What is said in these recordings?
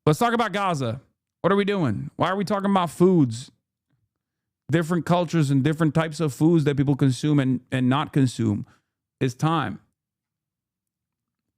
Let's talk about Gaza. What are we doing? Why are we talking about foods? Different cultures and different types of foods that people consume and not consume. It's time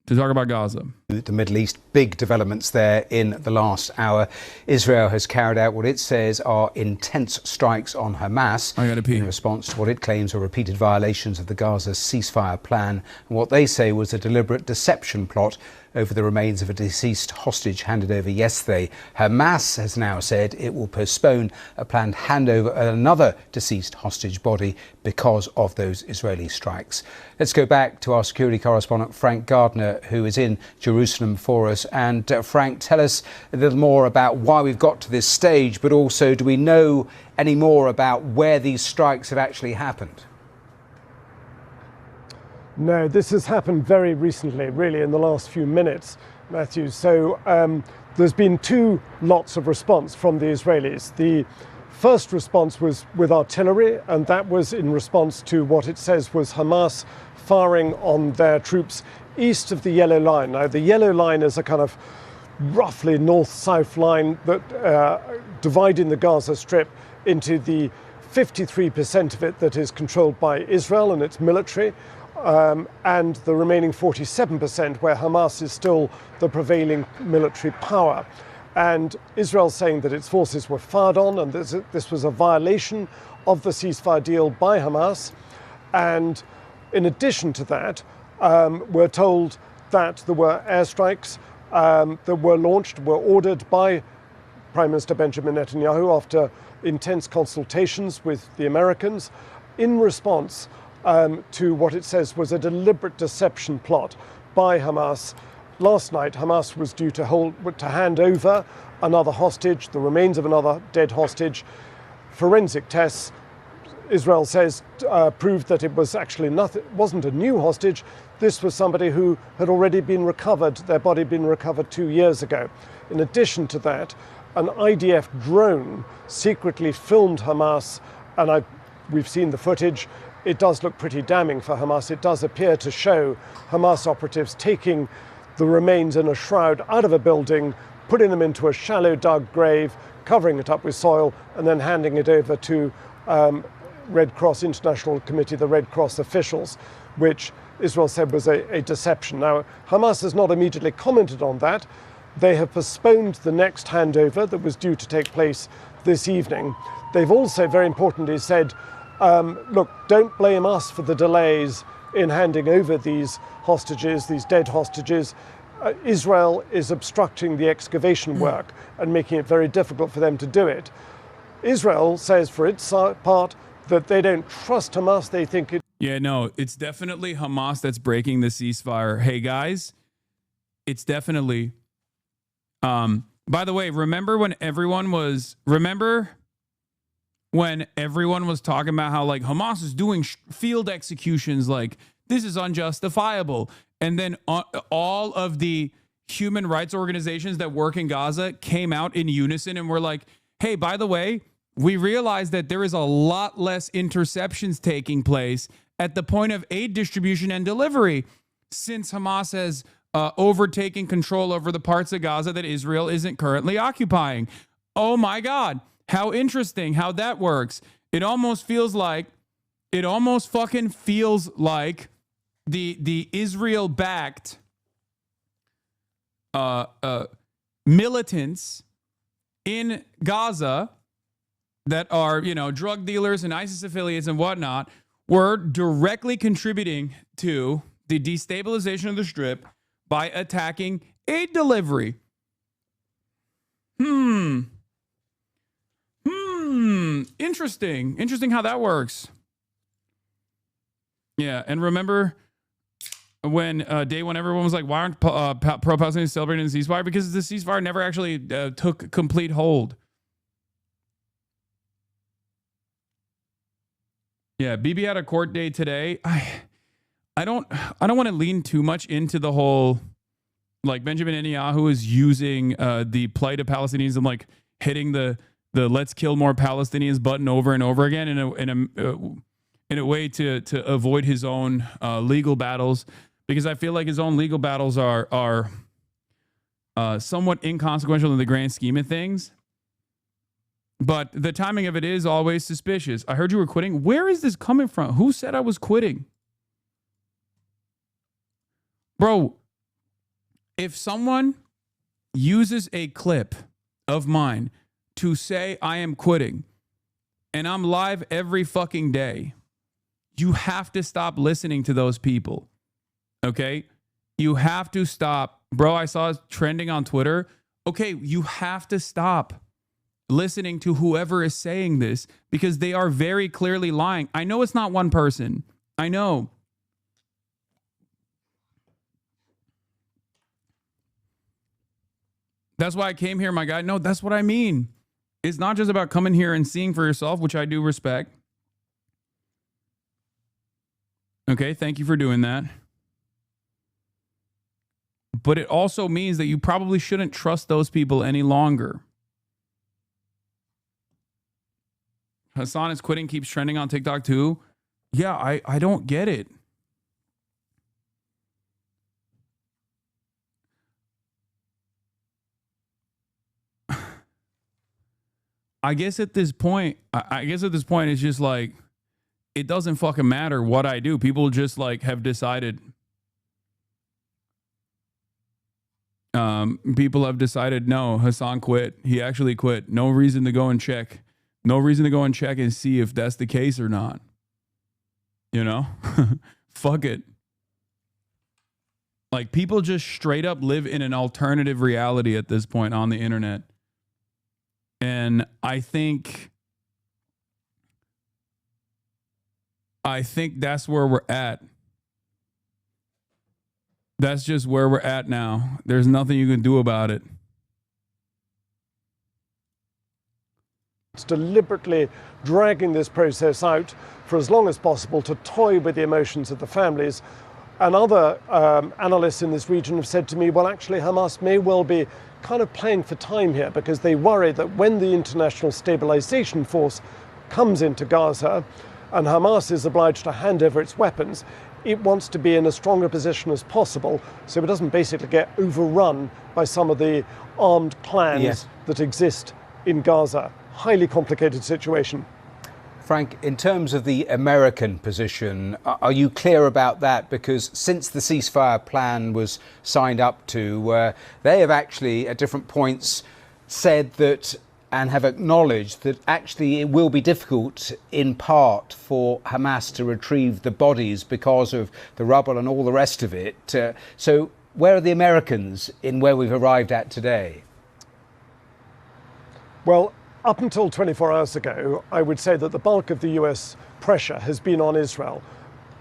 to talk about Gaza. The Middle East, big developments there in the last hour. Israel has carried out what it says are intense strikes on Hamas in response to what it claims are repeated violations of the Gaza ceasefire plan and what they say was a deliberate deception plot over the remains of a deceased hostage handed over yesterday. Hamas has now said it will postpone a planned handover of another deceased hostage body because of those Israeli strikes. Let's go back to our security correspondent Frank Gardner, who is in Jerusalem for us. And Frank, tell us a little more about why we've got to this stage, but also do we know any more about where these strikes have actually happened? No, this has happened very recently, really in the last few minutes, Matthew. So there's been two lots of response from the Israelis. The first response was with artillery, and that was in response to what it says was Hamas firing on their troops east of the Yellow Line. Now, the Yellow Line is a kind of roughly north-south line that dividing the Gaza Strip into the 53% of it that is controlled by Israel and its military, and the remaining 47% where Hamas is still the prevailing military power. And Israel saying that its forces were fired on and this was a violation of the ceasefire deal by Hamas. And in addition to that, we're told that there were airstrikes that were launched, were ordered by Prime Minister Benjamin Netanyahu after intense consultations with the Americans in response to what it says was a deliberate deception plot by Hamas. Last night, Hamas was due to hand over another hostage, the remains of another dead hostage. Forensic tests, Israel says, proved that it was actually nothing, wasn't a new hostage. This was somebody who had already been recovered, their body been recovered 2 years ago. In addition to that, an IDF drone secretly filmed Hamas, and we've seen the footage. It does look pretty damning for Hamas. It does appear to show Hamas operatives taking the remains in a shroud out of a building, putting them into a shallow dug grave, covering it up with soil, and then handing it over to Red Cross International Committee, the Red Cross officials, which Israel said was a deception. Now, Hamas has not immediately commented on that. They have postponed the next handover that was due to take place this evening. They've also, very importantly, said, look, don't blame us for the delays in handing over these hostages, these dead hostages. Israel is obstructing the excavation work and making it very difficult for them to do it. Israel says, for its part, that they don't trust Hamas. They think it. Yeah, no, it's definitely Hamas that's breaking the ceasefire. Hey, guys, it's definitely. By the way, remember when everyone was talking about how like Hamas is doing field executions, like this is unjustifiable. And then all of the human rights organizations that work in Gaza came out in unison and were like, hey, by the way, we realize that there is a lot less interceptions taking place at the point of aid distribution and delivery since Hamas has overtaken control over the parts of Gaza that Israel isn't currently occupying. Oh my God. How interesting how that works. It almost fucking feels like the Israel-backed militants in Gaza that are, drug dealers and ISIS affiliates and whatnot were directly contributing to the destabilization of the Strip by attacking aid delivery. Interesting how that works. Yeah, and remember when day one everyone was like, why aren't pro-Palestinians celebrating the ceasefire? Because the ceasefire never actually took complete hold. Yeah, Bibi had a court day today. I don't want to lean too much into the whole, like, Benjamin Netanyahu is using the plight of Palestinians and like hitting the let's kill more Palestinians button over and over again in a way to avoid his own legal battles, because I feel like his own legal battles are somewhat inconsequential in the grand scheme of things. But the timing of it is always suspicious. I heard you were quitting. Where is this coming from? Who said I was quitting? Bro, if someone uses a clip of mine to say I am quitting, and I'm live every fucking day, you have to stop listening to those people. Okay? You have to stop. Bro, I saw it trending on Twitter. Okay, you have to stop listening to whoever is saying this because they are very clearly lying. I know it's not one person. I know. That's why I came here, my guy. No, that's what I mean. It's not just about coming here and seeing for yourself, which I do respect. Okay, thank you for doing that. But it also means that you probably shouldn't trust those people any longer. Hassan is quitting, keeps trending on TikTok too. Yeah, I don't get it. I guess at this point, it's just like, it doesn't fucking matter what I do. People just like have decided. People have decided, no, Hassan quit. He actually quit. No reason to go and check. No reason to go and check and see if that's the case or not. You know? Fuck it. Like, people just straight up live in an alternative reality at this point on the internet. And I think that's where we're at. That's just where we're at now. There's nothing you can do about it. It's deliberately dragging this process out for as long as possible to toy with the emotions of the families. And other analysts in this region have said to me, well, actually, Hamas may well be kind of playing for time here because they worry that when the International Stabilization Force comes into Gaza and Hamas is obliged to hand over its weapons, it wants to be in as strong a position as possible so it doesn't basically get overrun by some of the armed clans that exist in Gaza. Highly complicated situation. Frank, in terms of the American position, are you clear about that? Because since the ceasefire plan was signed up to, they have actually at different points said that and have acknowledged that actually it will be difficult in part for Hamas to retrieve the bodies because of the rubble and all the rest of it. So where are the Americans in where we've arrived at today? Well, up until 24 hours ago, I would say that the bulk of the US pressure has been on Israel,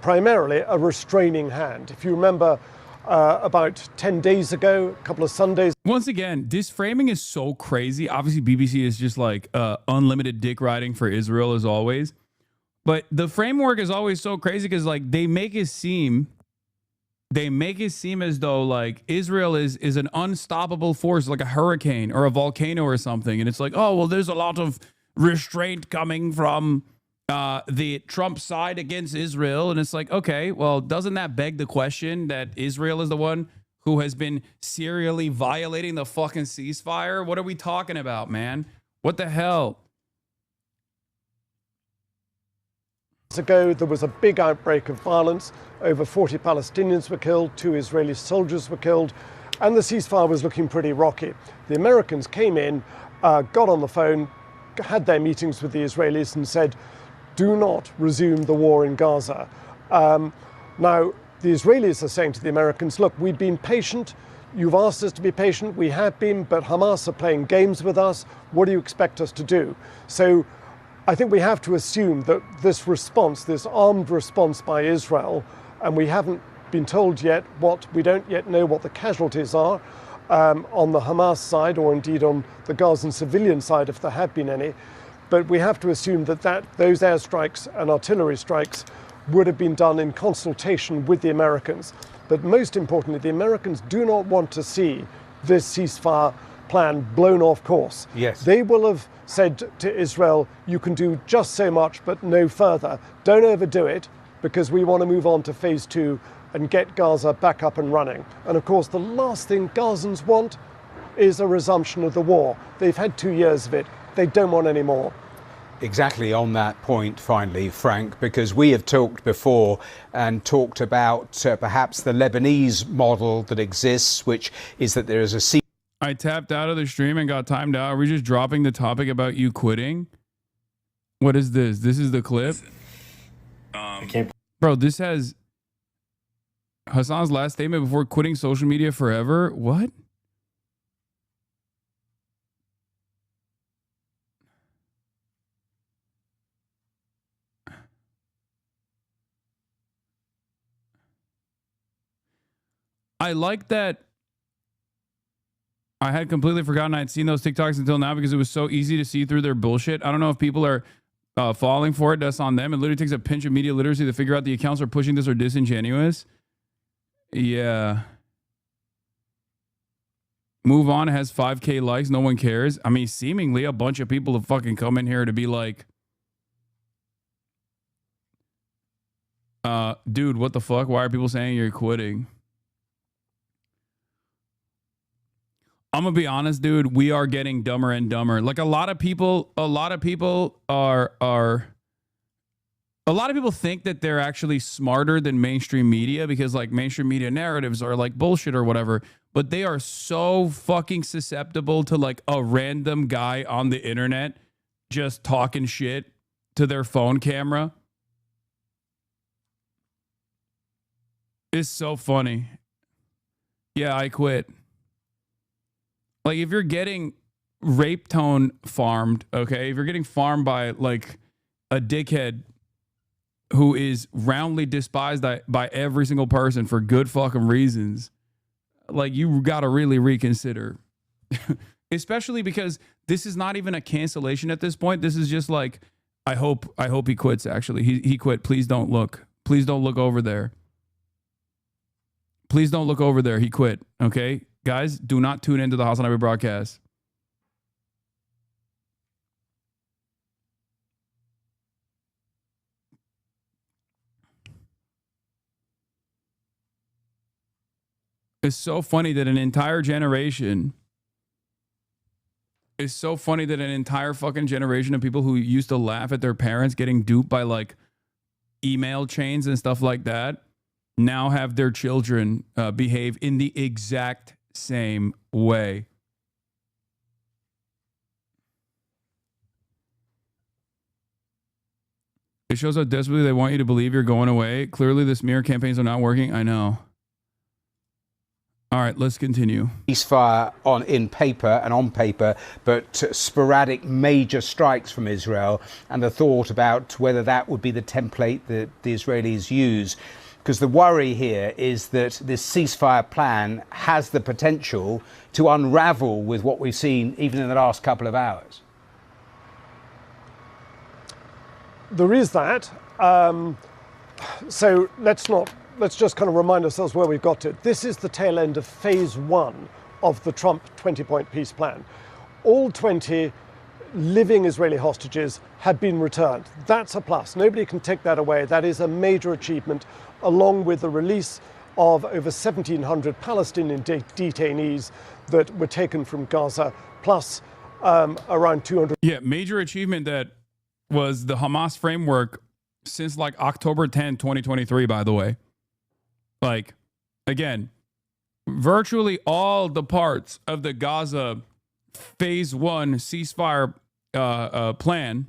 primarily a restraining hand. If you remember, about 10 days ago, a couple of Sundays. Once again, this framing is so crazy. Obviously, BBC is just like unlimited dick riding for Israel as always. But the framework is always so crazy because like they make it seem as though like Israel is an unstoppable force, like a hurricane or a volcano or something. And it's like, oh, well, there's a lot of restraint coming from the Trump side against Israel. And it's like, okay, well, doesn't that beg the question that Israel is the one who has been serially violating the fucking ceasefire? What are we talking about, man? What the hell? Ago, there was a big outbreak of violence. Over 40 Palestinians were killed, 2 Israeli soldiers were killed, and the ceasefire was looking pretty rocky. The Americans came in, got on the phone, had their meetings with the Israelis and said, do not resume the war in Gaza. Now, the Israelis are saying to the Americans, look, we've been patient. You've asked us to be patient. We have been, but Hamas are playing games with us. What do you expect us to do? So I think we have to assume that this response, this armed response by Israel, and we haven't been told yet we don't yet know what the casualties are on the Hamas side or indeed on the Gazan civilian side if there have been any. But we have to assume that those airstrikes and artillery strikes would have been done in consultation with the Americans. But most importantly, the Americans do not want to see this ceasefire plan blown off course. Yes. They will have said to Israel, you can do just so much, but no further. Don't overdo it because we want to move on to phase 2 and get Gaza back up and running. And of course, the last thing Gazans want is a resumption of the war. They've had 2 years of it. They don't want any more. Exactly on that point, finally, Frank, because we have talked before and talked about perhaps the Lebanese model that exists, which is that there is a... I tapped out of the stream and got timed out. Are we just dropping the topic about you quitting? What is this? This is the clip? Bro, this has Hassan's last statement before quitting social media forever. What? I like that. I had completely forgotten I had seen those TikToks until now because it was so easy to see through their bullshit. I don't know if people are falling for it. That's on them. It literally takes a pinch of media literacy to figure out the accounts are pushing this or disingenuous. Yeah. Move on. It has 5K likes. No one cares. I mean, seemingly a bunch of people have fucking come in here to be like, dude, what the fuck? Why are people saying you're quitting? I'm gonna be honest, dude. We are getting dumber and dumber. Like a lot of people think that they're actually smarter than mainstream media because like mainstream media narratives are like bullshit or whatever. But they are so fucking susceptible to like a random guy on the internet just talking shit to their phone camera. It's so funny. Yeah, I quit. Like, if you're getting rape tone farmed, okay, if you're getting farmed by, like, a dickhead who is roundly despised by every single person for good fucking reasons, like, you got to really reconsider. Especially because this is not even a cancellation at this point. This is just like, I hope he quits, actually. He quit. Please don't look. Please don't look over there. Please don't look over there. He quit, okay? Guys, do not tune into the HasanAbi broadcast. It's so funny that an entire generation fucking generation of people who used to laugh at their parents getting duped by like email chains and stuff like that now have their children behave in the exact same way. It shows how desperately they want you to believe you're going away. Clearly the smear campaigns are not working. I know. All right, let's continue. Ceasefire in paper, but sporadic major strikes from Israel, and the thought about whether that would be the template that the Israelis use. Because the worry here is that this ceasefire plan has the potential to unravel with what we've seen even in the last couple of hours. There is that. So let's just kind of remind ourselves where we've got to. This is the tail end of phase 1 of the Trump 20-point peace plan. All 20 living Israeli hostages have been returned. That's a plus. Nobody can take that away. That is a major achievement, along with the release of over 1,700 Palestinian detainees that were taken from Gaza, plus around 200. Yeah, major achievement that was the Hamas framework since like October 10, 2023, by the way. Like, again, virtually all the parts of the Gaza phase 1 ceasefire plan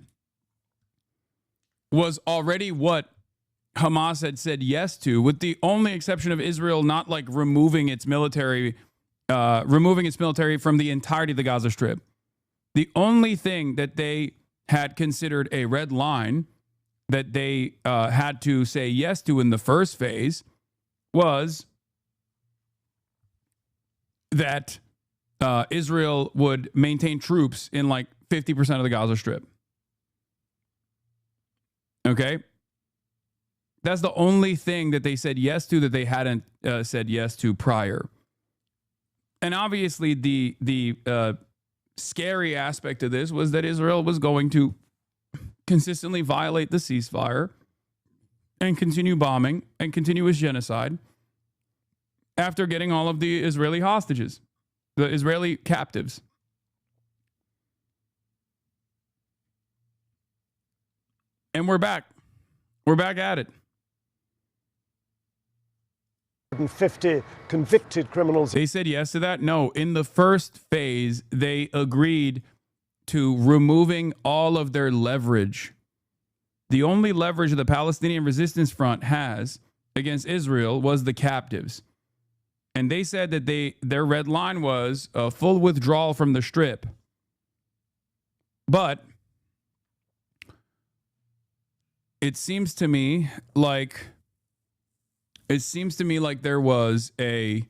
was already what Hamas had said yes to, with the only exception of Israel not like removing its military from the entirety of the Gaza Strip. The only thing that they had considered a red line that they had to say yes to in the first phase was that Israel would maintain troops in like 50% of the Gaza Strip. Okay? That's the only thing that they said yes to that they hadn't said yes to prior. And obviously the scary aspect of this was that Israel was going to consistently violate the ceasefire and continue bombing and continuous genocide after getting all of the Israeli hostages. the Israeli captives. And we're back. We're back at it. 150 convicted criminals. They said yes to that? No. In the first phase, they agreed to removing all of their leverage. The only leverage the Palestinian Resistance Front has against Israel was the captives. And they said that their red line was a full withdrawal from the Strip. But it seems to me like there was a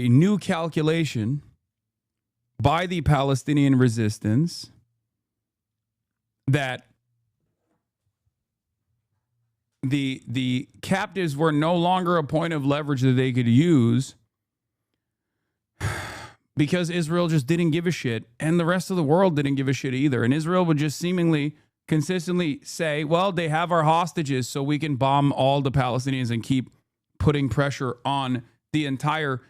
new calculation by the Palestinian resistance that the captives were no longer a point of leverage that they could use because Israel just didn't give a shit, and the rest of the world didn't give a shit either. And Israel would just seemingly consistently say, well, they have our hostages, so we can bomb all the Palestinians and keep putting pressure on the entire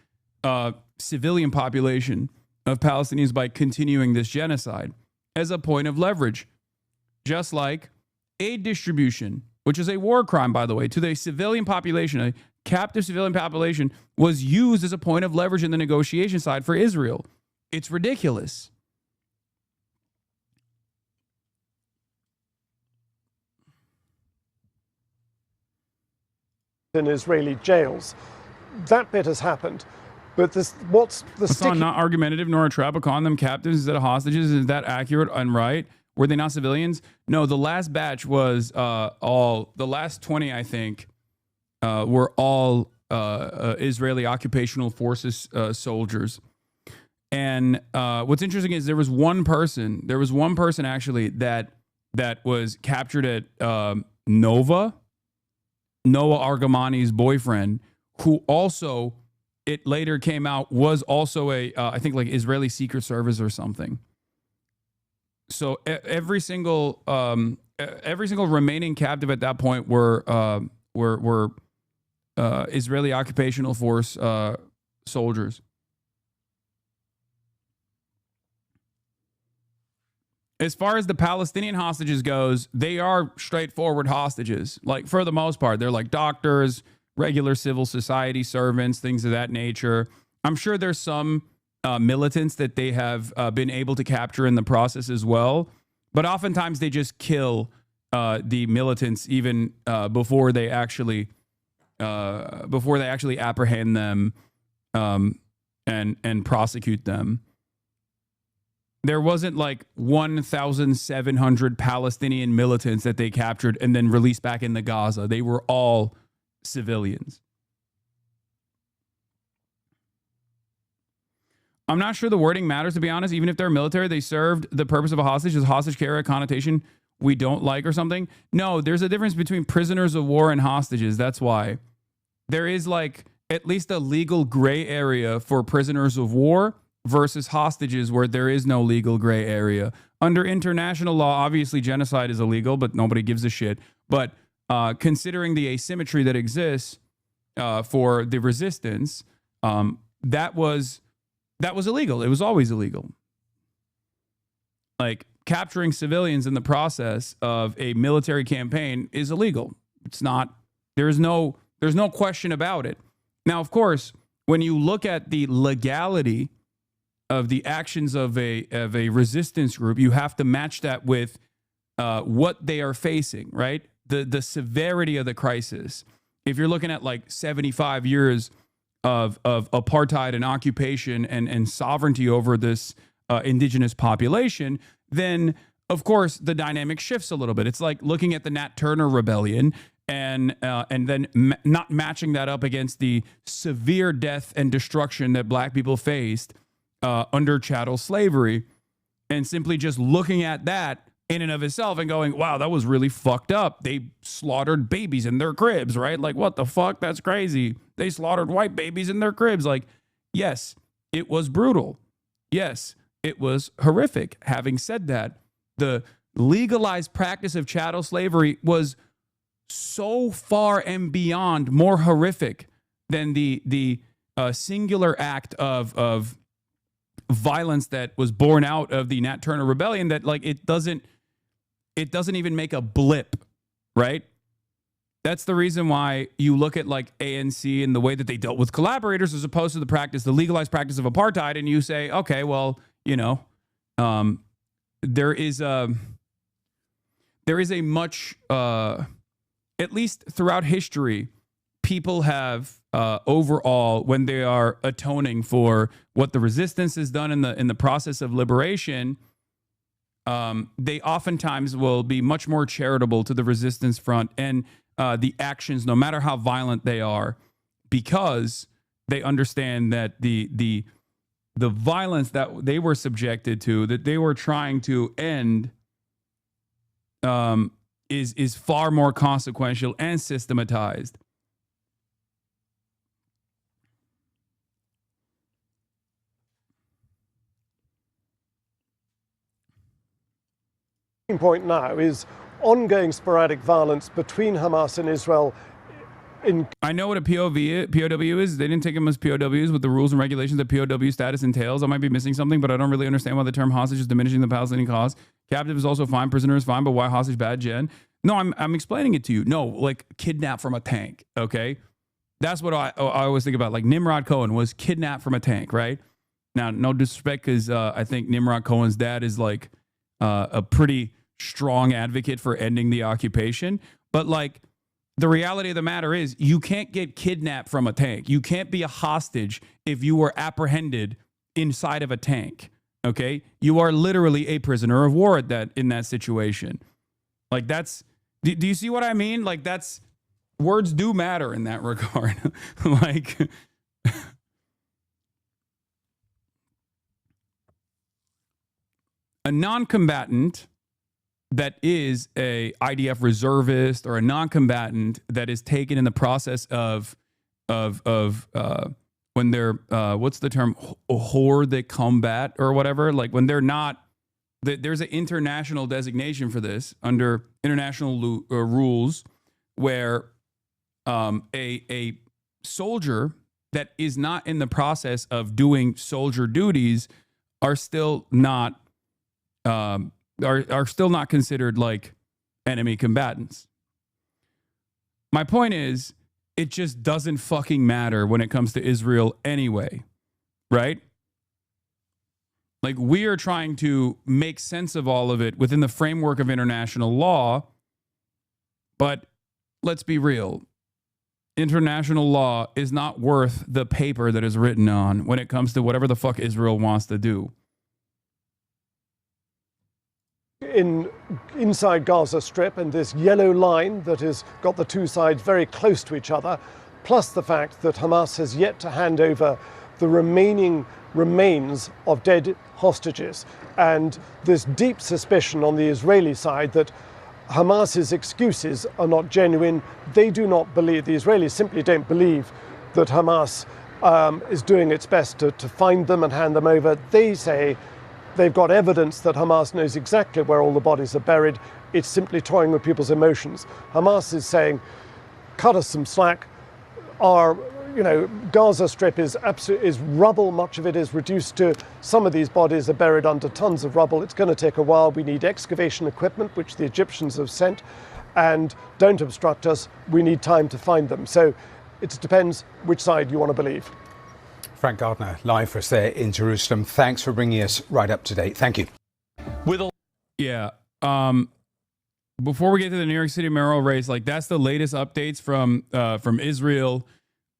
civilian population of Palestinians by continuing this genocide as a point of leverage. Just like aid distribution, which is a war crime, by the way, to the civilian population, a captive civilian population, was used as a point of leverage in the negotiation side for Israel. It's ridiculous. In Israeli jails. That bit has happened. But what's the It's not argumentative nor a trap. Calling them captives instead of hostages. Is that accurate and right? Were they not civilians? No, the last batch was the last 20, I think, were all Israeli occupational forces soldiers. And what's interesting is there was one person actually that was captured at Noah Argamani's boyfriend, who also, it later came out, was also I think like Israeli Secret Service or something. So every single remaining captive at that point were Israeli occupational force soldiers. As far as the Palestinian hostages goes, they are straightforward hostages. Like, for the most part, they're like doctors, regular civil society servants, things of that nature. I'm sure there's some militants that they have been able to capture in the process as well. But oftentimes they just kill the militants even before they actually apprehend them and prosecute them. There wasn't like 1,700 Palestinian militants that they captured and then released back into Gaza. They were all civilians. I'm not sure the wording matters, to be honest. Even if they're military, they served the purpose of a hostage. Is hostage carry a connotation we don't like or something? No, there's a difference between prisoners of war and hostages. That's why. There is like at least a legal gray area for prisoners of war versus hostages where there is no legal gray area. Under international law, obviously genocide is illegal, but nobody gives a shit. But considering the asymmetry that exists for the resistance, that was illegal. It was always illegal. Like, capturing civilians in the process of a military campaign is illegal. It's not. There's no question about it. Now, of course, when you look at the legality of the actions of a resistance group, you have to match that with what they are facing, right? The severity of the crisis. If you're looking at like 75 years of apartheid and occupation and sovereignty over this indigenous population, then of course the dynamic shifts a little bit. It's like looking at the Nat Turner Rebellion and then not matching that up against the severe death and destruction that black people faced under chattel slavery, and simply just looking at that in and of itself and going, wow, that was really fucked up. They slaughtered babies in their cribs, right? Like, what the fuck? That's crazy. They slaughtered white babies in their cribs. Like, yes, it was brutal. Yes, it was horrific. Having said that, the legalized practice of chattel slavery was so far and beyond more horrific than the singular act of violence that was born out of the Nat Turner Rebellion that like it doesn't even make a blip, right? That's the reason why you look at like ANC and the way that they dealt with collaborators as opposed to the legalized practice of apartheid, and you say, okay, well, you know, there is a much, at least throughout history, people have overall, when they are atoning for what the resistance has done in the process of liberation, they oftentimes will be much more charitable to the resistance front and the actions, no matter how violent they are, because they understand that the violence that they were subjected to, that they were trying to end, is far more consequential and systematized. Point now is ongoing sporadic violence between Hamas and Israel. I know what a POW is. They didn't take them as POWs with the rules and regulations that POW status entails. I might be missing something, but I don't really understand why the term hostage is diminishing the Palestinian cause. Captive is also fine. Prisoner is fine, but why hostage bad, Jen? No, I'm explaining it to you. No, like kidnapped from a tank, okay? That's what I always think about. Like Nimrod Cohen was kidnapped from a tank, right? Now, no disrespect, because I think Nimrod Cohen's dad is like a pretty strong advocate for ending the occupation. But like the reality of the matter is you can't get kidnapped from a tank. You can't be a hostage if you were apprehended inside of a tank. Okay. You are literally a prisoner of war in that situation. Like that's, do you see what I mean? Like that's, words do matter in that regard. Like a non-combatant that is a IDF reservist or a non-combatant that is taken in the process of when they're what's the term, hors de combat or whatever, like when they're not, there's an international designation for this under international rules where a soldier that is not in the process of doing soldier duties are still not are still not considered like enemy combatants. My point is, it just doesn't fucking matter when it comes to Israel anyway, right? Like we are trying to make sense of all of it within the framework of international law, but let's be real. International law is not worth the paper that is written on when it comes to whatever the fuck Israel wants to do. Inside Gaza Strip, and this yellow line that has got the two sides very close to each other, plus the fact that Hamas has yet to hand over the remaining remains of dead hostages, and this deep suspicion on the Israeli side that Hamas's excuses are not genuine. They do not believe, the Israelis simply don't believe that Hamas is doing its best to find them and hand them over. They say they've got evidence that Hamas knows exactly where all the bodies are buried. It's simply toying with people's emotions. Hamas is saying, cut us some slack. Our, Gaza Strip is rubble. Much of it is reduced to, some of these bodies are buried under tons of rubble. It's going to take a while. We need excavation equipment, which the Egyptians have sent, and don't obstruct us. We need time to find them. So it depends which side you want to believe. Frank Gardner, live for us there in Jerusalem. Thanks for bringing us right up to date. Thank you. Before we get to the New York City mayoral race, like that's the latest updates from Israel,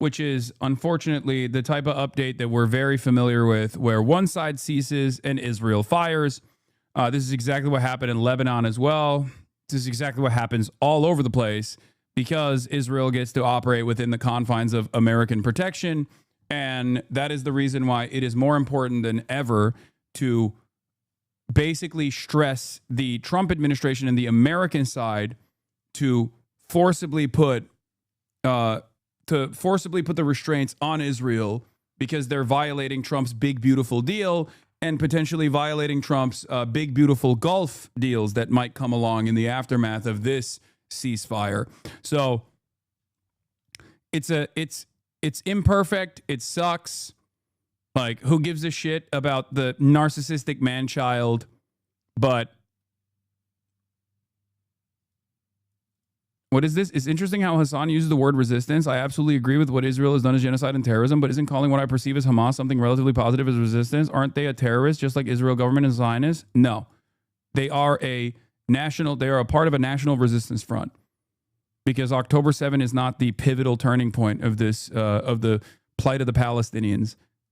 which is unfortunately the type of update that we're very familiar with, where one side ceases and Israel fires. This is exactly what happened in Lebanon as well. This is exactly what happens all over the place because Israel gets to operate within the confines of American protection. And that is the reason why it is more important than ever to basically stress the Trump administration and the American side to forcibly put the restraints on Israel because they're violating Trump's big, beautiful deal and potentially violating Trump's big, beautiful Gulf deals that might come along in the aftermath of this ceasefire. So it's it's imperfect. It sucks. Like, who gives a shit about the narcissistic man-child? But what is this? It's interesting how Hassan uses the word resistance. I absolutely agree with what Israel has done as genocide and terrorism, but isn't calling what I perceive as Hamas something relatively positive as resistance? Aren't they a terrorist just like Israel government and Zionists? No. They are a part of a national resistance front, because October 7 is not the pivotal turning point of this, of the plight of the Palestinians.